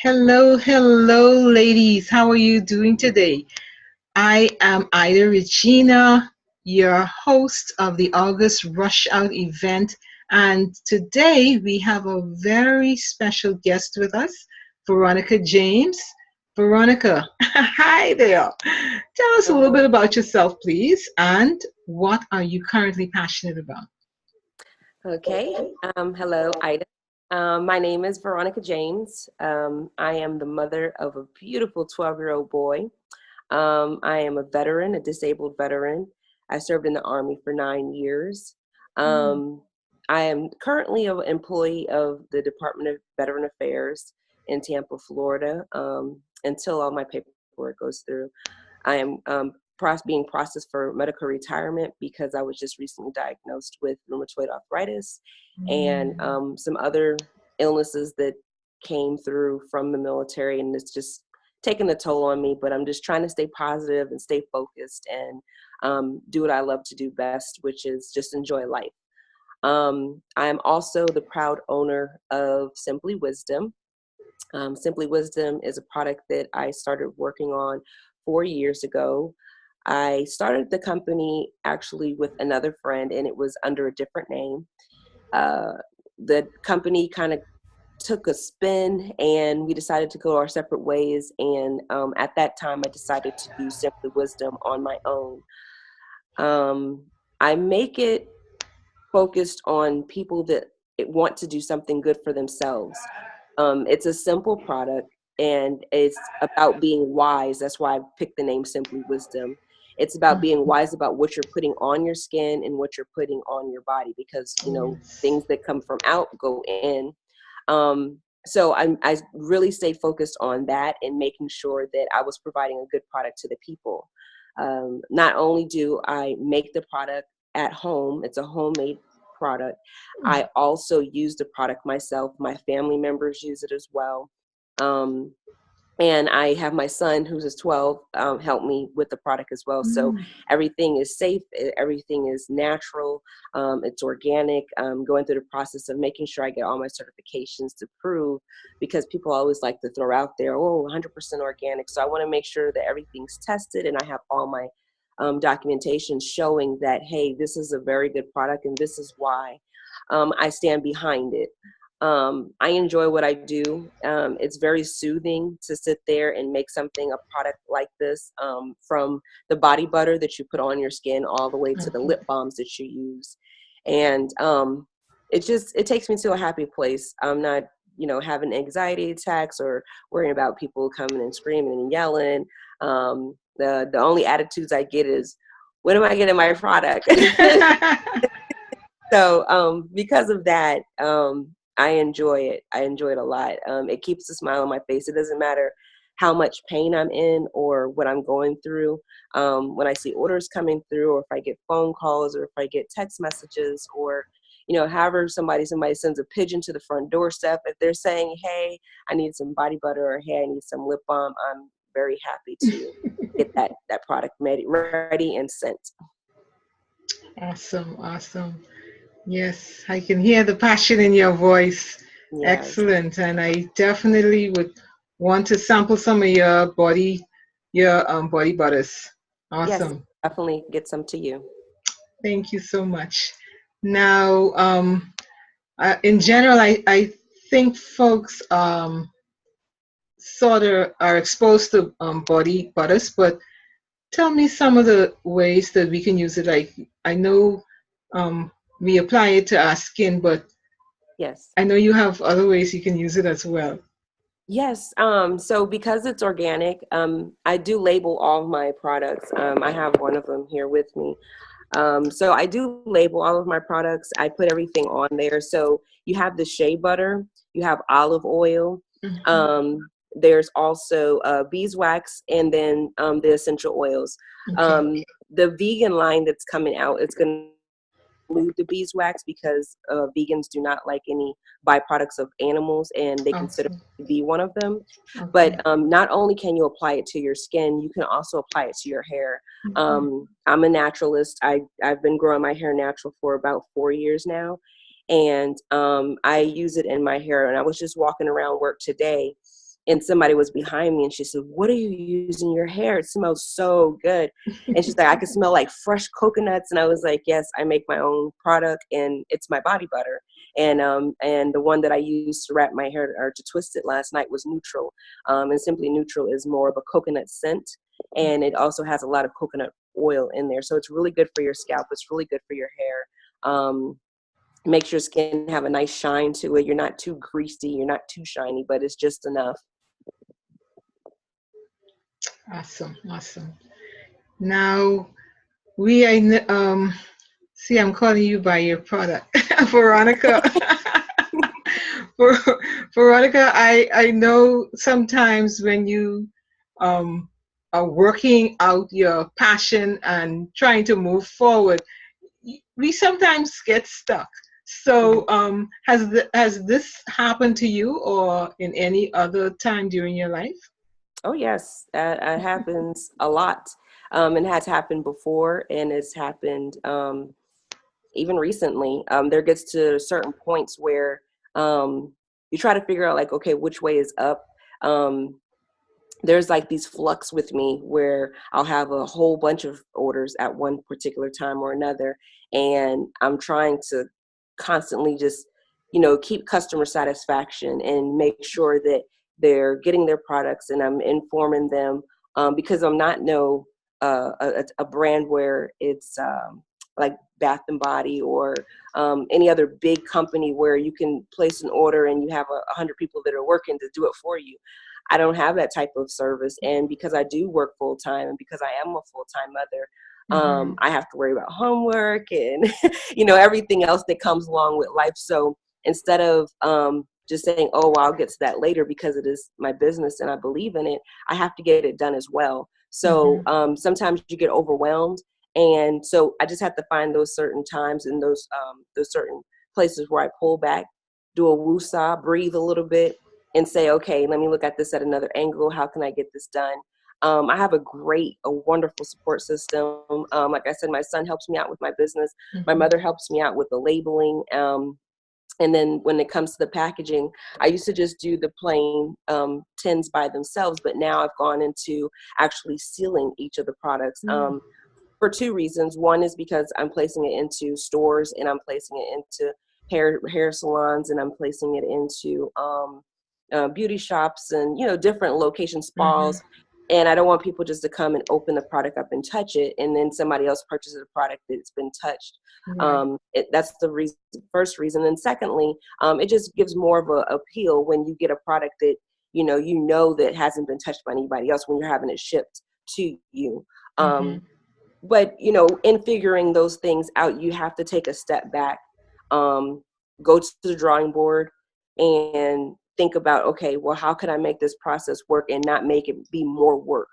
Hello, hello, ladies. How are you doing today? I am Regina, your host of the August Rush Out event. And today we have a very special guest with us, Veronica James. Veronica, hi there. Tell us a little Oh, bit about yourself, please, and what are you currently passionate about? okay. Hello, Ida. My name is Veronica James. I am the mother of a beautiful 12-year-old boy. I am a veteran, a disabled veteran. I served in the Army for 9 years. Mm, Um, I am currently an employee of the Department of Veteran Affairs in Tampa, Florida, until all my paperwork goes through. I am being processed for medical retirement because I was just recently diagnosed with rheumatoid arthritis and mm, some other illnesses that came through from the military, and it's just taking a toll on me. But I'm just trying to stay positive and stay focused and do what I love to do best, which is just enjoy life. I am also the proud owner of Simply Wisdom. Simply Wisdom is a product that I started working on 4 years ago. I started the company actually with another friend, and it was under a different name. Uh, the company kind of took a spin, and we decided to go our separate ways. And at that time, I decided to do Simply Wisdom on my own. I make it focused on people that want to do something good for themselves. It's a simple product, and it's about being wise. That's why I picked the name Simply Wisdom. It's about being wise about what you're putting on your skin and what you're putting on your body, because yes. things that come from out go in. So I really stayed focused on that and making sure that I was providing a good product to the people. Not only do I make the product at home, it's a homemade product. I also use the product myself. My family members use it as well. Um, and I have my son, who's is 12, help me with the product as well. So Mm, everything is safe, everything is natural, it's organic. Going through the process of making sure I get all my certifications to prove, because people always like to throw out there, oh, 100% organic. So I want to make sure that everything's tested, and I have all my documentation showing that, hey, this is a very good product, and this is why I stand behind it. I enjoy what I do. It's very soothing to sit there and make something, a product like this, from the body butter that you put on your skin all the way to the lip balms that you use. And it takes me to a happy place. I'm not, having anxiety attacks or worrying about people coming and screaming and yelling. The only attitudes I get is, when am I getting my product? So because of that, I enjoy it. I enjoy it a lot. It keeps a smile on my face. It doesn't matter how much pain I'm in or what I'm going through. When I see orders coming through, or if I get phone calls, or if I get text messages, or however somebody sends a pigeon to the front doorstep, if they're saying, "Hey, I need some body butter," or "Hey, I need some lip balm," I'm very happy to get that product ready and sent. Awesome, awesome. Yes, I can hear the passion in your voice. Yes, Excellent. And I definitely would want to sample some of your body butters. yes, Awesome. definitely get some to you. Thank you so much. Now, in general, I think folks sort of are exposed to body butters, but tell me some of the ways that we can use it. Like, I know we apply it to our skin, but Yes. I know you have other ways you can use it as well. Yes. So because it's organic, I do label all of my products. I have one of them here with me. So I do label all of my products. I put everything on there. So you have the shea butter, you have olive oil. Mhm. There's also beeswax, and then the essential oils. Okay. The vegan line that's coming out, it's going to include the beeswax, because vegans do not like any byproducts of animals, and they consider Awesome. it to be one of them. But Okay. not only can you apply it to your skin, you can also apply it to your hair. Mhm. I'm a naturalist. I've been growing my hair natural for about 4 years now, and I use it in my hair. And I was just walking around work today, and somebody was behind me, and she said, "What are you using in your hair? It smells so good." And she's like, "I can smell like fresh coconuts." And I was like, "Yes, I make my own product, and it's my body butter." And the one that I used to wrap my hair or to twist it last night was neutral. And Simply Neutral is more of a coconut scent, and it also has a lot of coconut oil in there. So it's really good for your scalp. It's really good for your hair. Makes your skin have a nice shine to it. You're not too greasy. You're not too shiny, but it's just enough. Awesome, awesome. Now see, I'm calling you by your product, Veronica. Ver- Veronica, I know sometimes when you um, are working out your passion and trying to move forward, we sometimes get stuck. Mhm. So, has this happened to you or in any other time during your life? Oh yes, that happens a lot. It has happened before, and it's happened even recently. There gets to certain points where you try to figure out, like, okay, which way is up. Um, there's like these flux with me where I'll have a whole bunch of orders at one particular time or another, and I'm trying to constantly just, keep customer satisfaction and make sure that they're getting their products, and I'm informing them, because I'm not a brand where it's like Bath and Body or any other big company where you can place an order and you have 100 people that are working to do it for you. I don't have that type of service. And because I do work full time, and because I am a full time mother, Mm-hmm. I have to worry about homework and, everything else that comes along with life. So instead of just saying, "Oh, well, I'll get to that later," because it is my business and I believe in it, I have to get it done as well. So Mm-hmm. sometimes you get overwhelmed. And so I just have to find those certain times and those certain places where I pull back, do a woo-saw, breathe a little bit, and say, okay, let me look at this at another angle. How can I get this done? I have a wonderful support system. Like I said, my son helps me out with my business. My Mm-hmm. mother helps me out with the labeling. And then when it comes to the packaging, I used to just do the plain tins by themselves, but now I've gone into actually sealing each of the products. For two reasons. One is because I'm placing it into stores, and I'm placing it into hair salons, and I'm placing it into beauty shops, and different location Mm-hmm. spas. And I don't want people just to come and open the product up and touch it, and then somebody else purchases a product that's been touched. Right. That's the reason, first reason. And secondly, it just gives more of a appeal when you get a product that that hasn't been touched by anybody else when you're having it shipped to you. Mm-hmm. But in figuring those things out, you have to take a step back, um, go to the drawing board, and think about, okay, well, how can I make this process work and not make it be more work?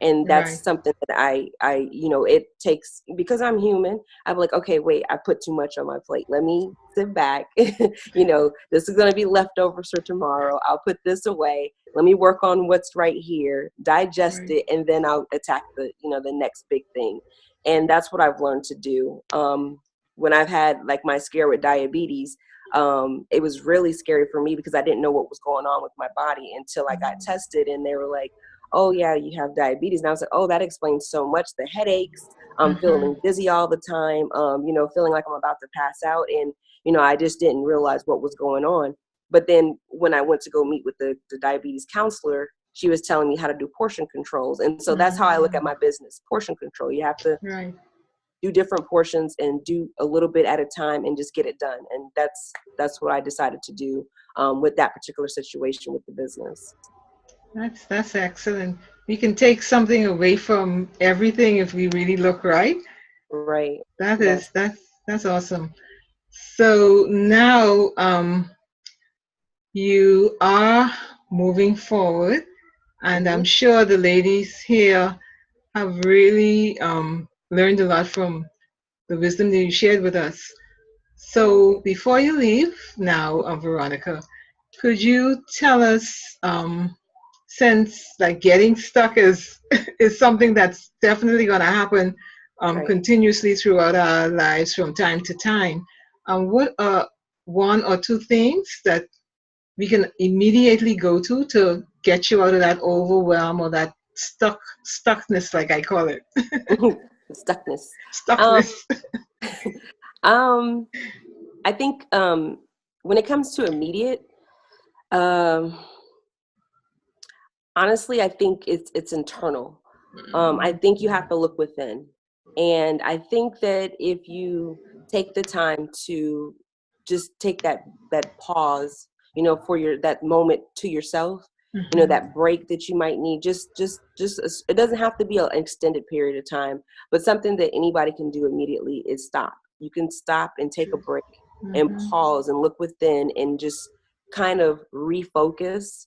And Right. that's something that it takes, because I'm human. I'm like, okay, wait, I put too much on my plate. Let me sit back. This is going to be leftovers for tomorrow. I'll put this away. Let me work on what's right here, digest Right. it, and then I'll attack the next big thing. And that's what I've learned to do. When I've had like my scare with diabetes, it was really scary for me because I didn't know what was going on with my body until I got tested, and they were like, "Oh yeah, you have diabetes." And I was like, "Oh, that explains so much. The headaches, Mm-hmm. feeling dizzy all the time, feeling like I'm about to pass out." And I just didn't realize what was going on. But then when I went to go meet with the diabetes counselor, she was telling me how to do portion controls. And so that's how I look at Mm-hmm. my business: portion control. You have to Right. do different portions and do a little bit at a time and just get it done. And that's what I decided to do with that particular situation with the business. That's excellent. We can take something away from everything if we really look right. Right. That Yes. is that's awesome. So now you are moving forward, and I'm Hmm. sure the ladies here have really learned a lot from the wisdom that you shared with us. So before you leave now, Veronica, could you tell us, since like getting stuck is is something that's definitely going to happen Right. continuously throughout our lives from time to time, what are one or two things that we can immediately go to get you out of that overwhelm or that stuckness, like I call it. Stuckness. Um, Stuckness. um, I think when it comes to immediate, um, honestly, I think it's internal. I think you have to look within, and I think that if you take the time to just take that pause, for your that moment to yourself, Mhm. that break that you might need, it doesn't have to be an extended period of time, but something that anybody can do immediately is stop. You can stop and take a break and Mhm. pause and look within and just kind of refocus.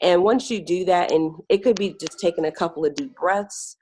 And once you do that, and it could be just taking a couple of deep breaths.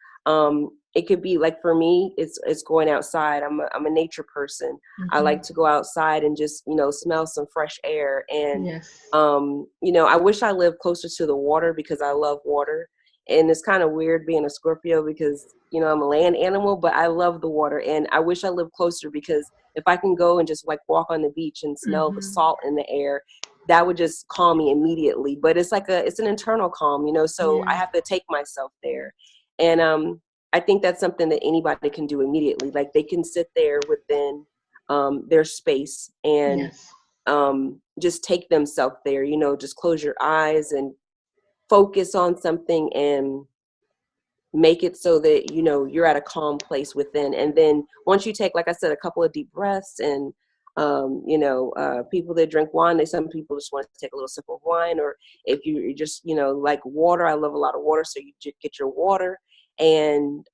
It could be like, for me, it's going outside. I'm a nature person. I Mhm. like to go outside and just smell some fresh air. And Yes. I wish I lived closer to the water because I love water. And it's kind of weird being a Scorpio because I'm a land animal, but I love the water. And I wish I lived closer because if I can go and just like walk on the beach and smell the Mhm. salt in the air, that would just calm me immediately. But it's an internal calm, so I Yeah. have to take myself there. And I think that's something that anybody can do immediately. Like, they can sit there within their space and Yes. just take themselves there, just close your eyes and focus on something and make it so that you're at a calm place within. And then once you take, like I said, a couple of deep breaths, and people that drink wine, some people just want to take a little sip of wine, or if you just like water, I love a lot of water, so you just get your water. And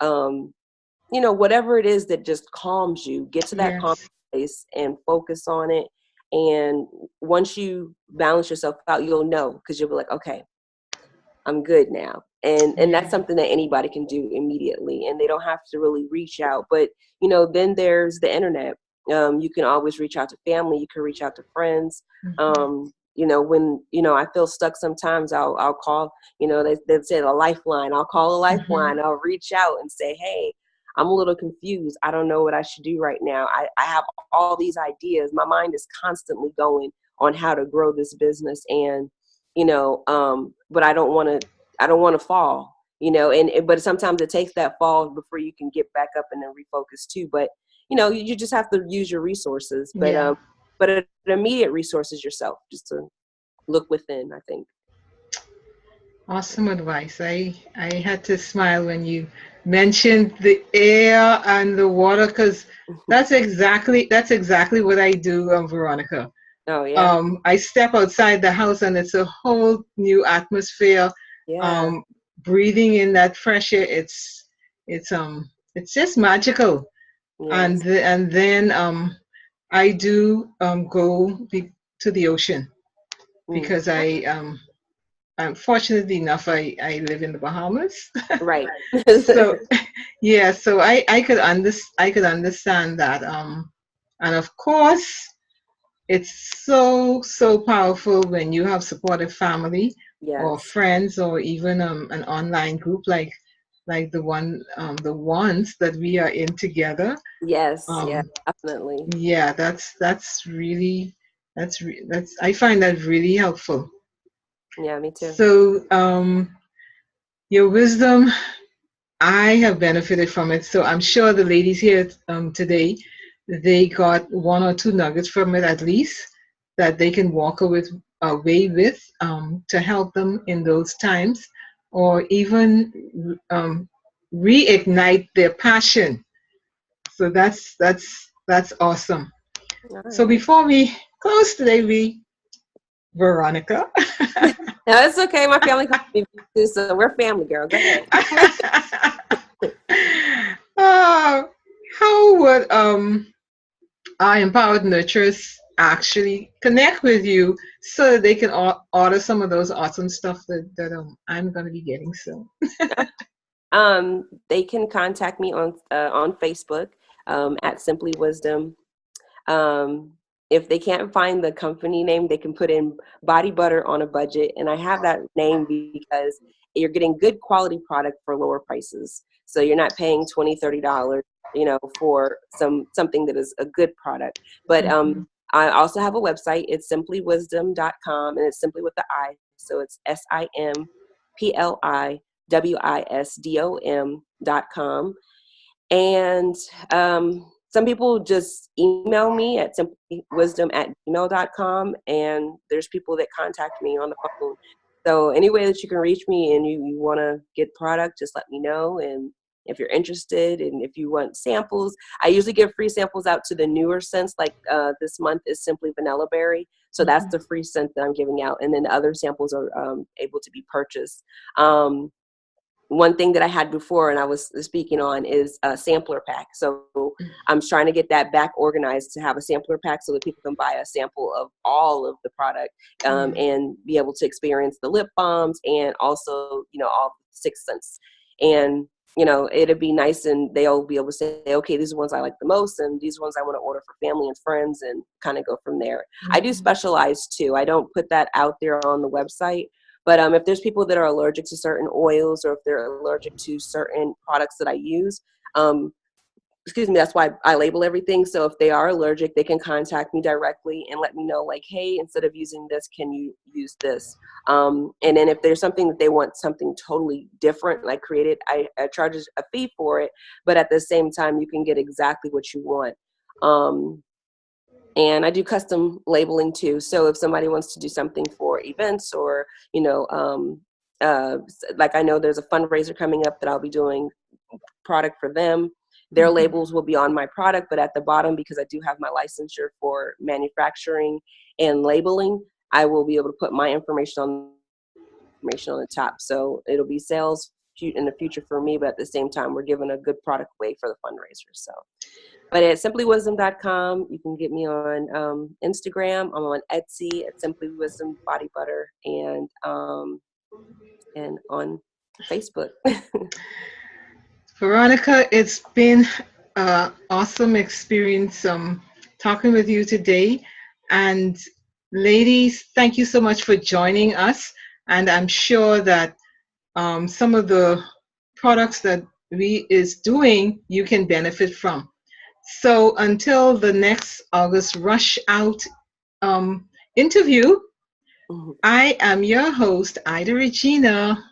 whatever it is that just calms you, get to that calm Yes. place and focus on it. And once you balance yourself out, you'll know, because you'll be like, okay, I'm good now. And Yeah. that's something that anybody can do immediately, and they don't have to really reach out. But then there's the internet. You can always reach out to family, you can reach out to friends. Mhm. When I feel stuck, sometimes I'll call, they say a lifeline. I'll call a Mhm. lifeline. I'll reach out and say, hey, I'm a little confused, I don't know what I should do right now. I have all these ideas. My mind is constantly going on how to grow this business. And but I don't want to fall, but sometimes it takes that fall before you can get back up and then refocus too. But you just have to use your resources. But Yeah. an immediate resource is yourself, just to look within, I think. Awesome advice. I had to smile when you mentioned the air and the water, because that's exactly what I do, Veronica. Oh yeah. I step outside the house and it's a whole new atmosphere. Yeah. Um, Breathing in that fresh air, it's just magical. And Yes. then I do to the ocean, Mm. because fortunately enough, I live in the Bahamas. Right. So yeah, so I could understand that. And of course, it's so powerful when you have supportive family or Yes. friends, or even an online group like the ones that we are in together. Yes. Yeah. Um, Definitely. yeah, that's really that's I find that really helpful. Yeah. Me too. So your wisdom, I have benefited from it. So I'm sure the ladies here today, they got one or two nuggets from it at least, that they can walk away with, to help them in those times, or even reignite their passion. So that's awesome. All So right. before we close today, Veronica. No, it's okay. My family calls me too, so we're family, girl. Go ahead. uh, how would our empowered nurturers actually connect with you so that they can order some of those awesome stuff that I'm going to be getting soon? They can contact me on Facebook, at Simply Wisdom. Um, if they can't find the company name, they can put in Body Butter on a Budget, and I have that name because you're getting good quality product for lower prices. So you're not paying $20, $30, for something that is a good product. But Mhm. I also have a website. It's simplywisdom.com, and it's simply with the I. So it's SIMPLIWISDOM.com. And some people just email me at simplywisdom@gmail.com, and there's people that contact me on the phone. So any way that you can reach me and you want to get product, just let me know. And if you're interested and if you want samples, I usually give free samples out to the newer scents. Like this month is Simply Vanilla Berry. So that's the free scent that I'm giving out. And then the other samples are able to be purchased. One thing that I had before and I was speaking on is a sampler pack. So I'm trying to get that back organized to have a sampler pack so that people can buy a sample of all of the product and be able to experience the lip balms and also, all 6 scents. And, it'd be nice and they'll be able to say, okay, these are the ones I like the most and these are ones I want to order for family and friends and kind of go from there. I do specialize too. I don't put that out there on the website. But if there's people that are allergic to certain oils or if they're allergic to certain products that I use, that's why I label everything. So if they are allergic, they can contact me directly and let me know, like, hey, instead of using this, can you use this? And then if there's something that they want something totally different, like created, I charge a fee for it. But at the same time, you can get exactly what you want. And I do custom labeling too. So if somebody wants to do something for events or, like I know there's a fundraiser coming up that I'll be doing product for them. Their labels will be on my product, but at the bottom, because I do have my licensure for manufacturing and labeling, I will be able to put my information on the top. So it'll be sales in the future for me, but at the same time, we're giving a good product away for the fundraiser. So. But at simplywisdom.com, you can get me on Instagram. I'm on Etsy at Simply Wisdom Body Butter and on Facebook. Veronica, it's been an awesome experience talking with you today. And ladies, thank you so much for joining us. And I'm sure that some of the products that we is doing, you can benefit from. So until the next August Rush Out interview, I am your host, Ida Regina,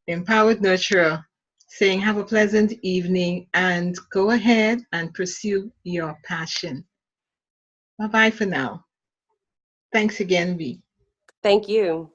Empowered Nurturer, saying have a pleasant evening and go ahead and pursue your passion. Bye-bye for now. Thanks again, V. Thank you.